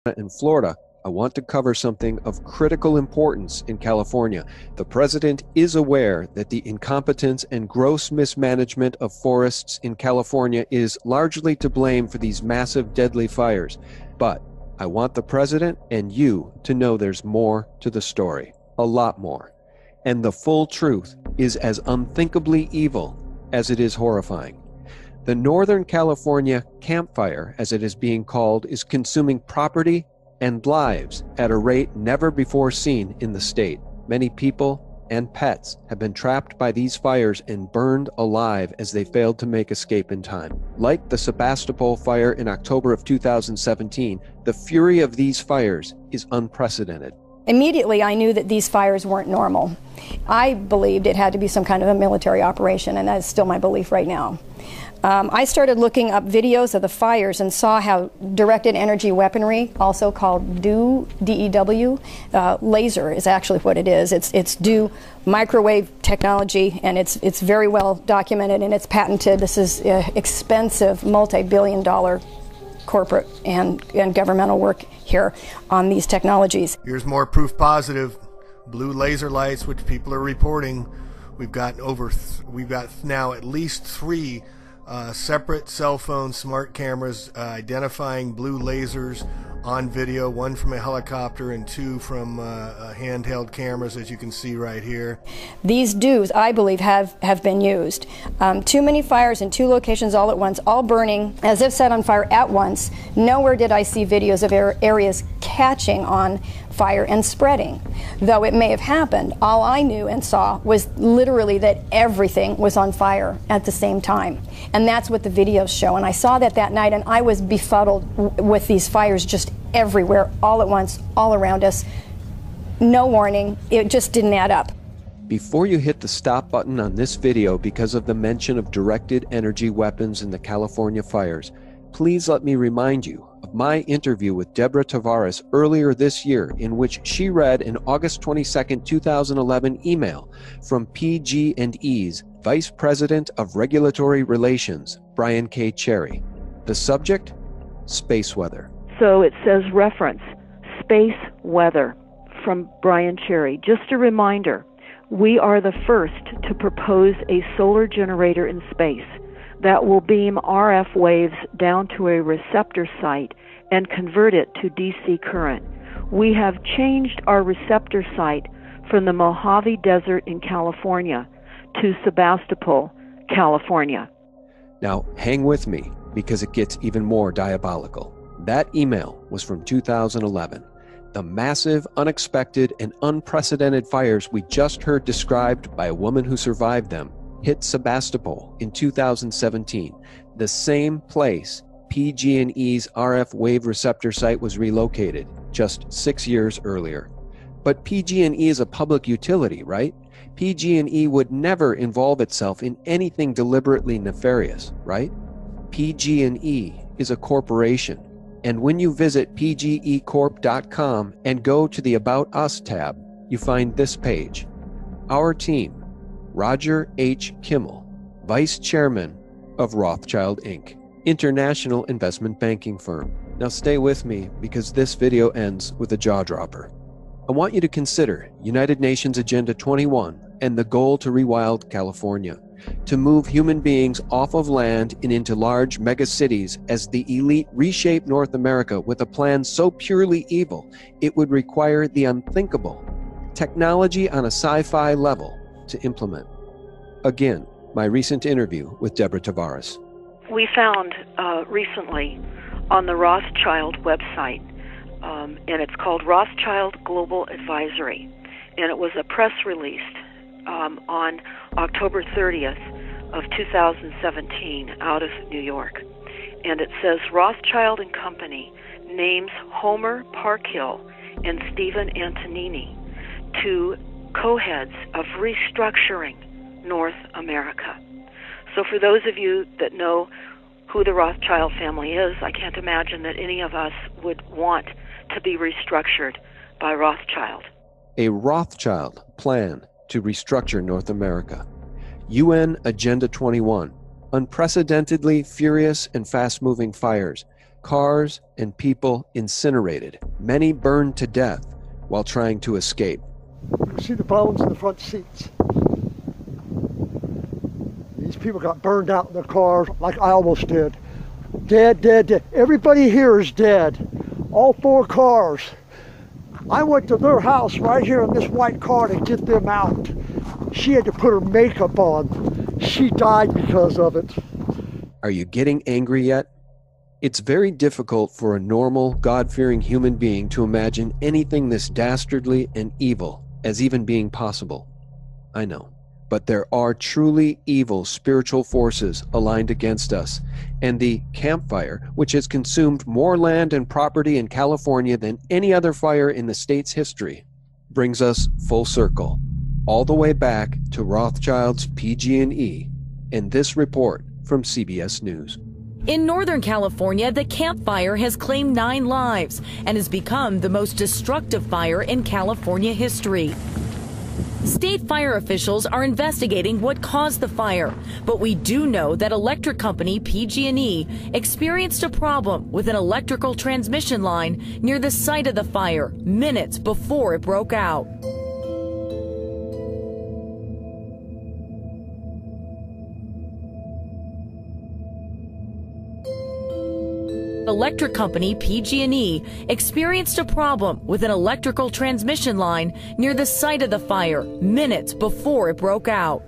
and Florida, I want to cover something of critical importance in California. The president is aware that the incompetence and gross mismanagement of forests in California is largely to blame for these massive deadly fires. But I want the president and you to know there's more to the story, a lot more. And the full truth is as unthinkably evil as it is horrifying. The Northern California Camp Fire, as it is being called, is consuming property and lives at a rate never before seen in the state. Many people and pets have been trapped by these fires and burned alive as they failed to make escape in time. Like the Sebastopol fire in October of 2017, the fury of these fires is unprecedented. Immediately, I knew that these fires weren't normal. I believed it had to be some kind of a military operation, and that is still my belief right now. I started looking up videos of the fires and saw how directed energy weaponry, also called DEW, D-E-W, laser is actually what it is. It's DEW microwave technology, and it's very well documented and it's patented. This is expensive, multi-billion-dollar corporate and governmental work here on these technologies. Here's more proof positive. Blue laser lights, which people are reporting. We've got now at least 3 separate cell phone smart cameras identifying blue lasers on video, 1 from a helicopter and 2 from handheld cameras, as you can see right here. These DEWs, I believe, have been used. Too many fires in 2 locations all at once, all burning as if set on fire at once. Nowhere did I see videos of areas catching on fire and spreading. Though it may have happened, all I knew and saw was literally that everything was on fire at the same time. And that's what the videos show. And I saw that night, and I was befuddled with these fires just everywhere, all at once, all around us. No warning. It just didn't add up. Before you hit the stop button on this video because of the mention of directed energy weapons in the California fires, please let me remind you of my interview with Deborah Tavares earlier this year, in which she read an August 22, 2011 email from PG&E's Vice President of Regulatory Relations, Brian K. Cherry. The subject? Space weather. So it says reference, space weather, from Brian Cherry. Just a reminder, we are the first to propose a solar generator in space that will beam RF waves down to a receptor site and convert it to DC current. We have changed our receptor site from the Mojave Desert in California to Sebastopol, California. Now, hang with me, because it gets even more diabolical. That email was from 2011. The massive, unexpected, and unprecedented fires we just heard described by a woman who survived them hit Sebastopol in 2017, the same place PG&E's RF wave receptor site was relocated just 6 years earlier. But PG&E is a public utility, right? PG&E would never involve itself in anything deliberately nefarious, right? PG&E is a corporation. And when you visit pgecorp.com and go to the About Us tab, you find this page. Our team, Roger H. Kimmel, Vice Chairman of Rothschild, Inc., international investment banking firm. Now stay with me, because this video ends with a jaw-dropper. I want you to consider United Nations Agenda 21 and the goal to rewild California, to move human beings off of land and into large megacities as the elite reshape North America with a plan so purely evil it would require the unthinkable, technology on a sci-fi level, to implement. Again, my recent interview with Deborah Tavares. We found recently on the Rothschild website, and it's called Rothschild Global Advisory, and it was a press release on October 30th of 2017 out of New York. And it says Rothschild and Company names Homer Parkhill and Stephen Antonini to co-heads of restructuring North America. So for those of you that know who the Rothschild family is, I can't imagine that any of us would want to be restructured by Rothschild. A Rothschild plan to restructure North America. UN Agenda 21. Unprecedentedly furious and fast-moving fires. cars and people incinerated, many burned to death while trying to escape. You can see the bones in the front seats. These people got burned out in their cars like I almost did. Dead, dead, dead. Everybody here is dead. All 4 cars. I went to their house right here in this white car to get them out. She had to put her makeup on. She died because of it. Are you getting angry yet? It's very difficult for a normal, God-fearing human being to imagine anything this dastardly and evil as even being possible. I know. But there are truly evil spiritual forces aligned against us, and the Camp Fire, which has consumed more land and property in California than any other fire in the state's history, brings us full circle, all the way back to Rothschild's PG&E, in this report from CBS News. In Northern California, the Camp Fire has claimed 9 lives and has become the most destructive fire in California history. State fire officials are investigating what caused the fire, but we do know that electric company PG&E experienced a problem with an electrical transmission line near the site of the fire minutes before it broke out. Electric company PG&E experienced a problem with an electrical transmission line near the site of the fire minutes before it broke out.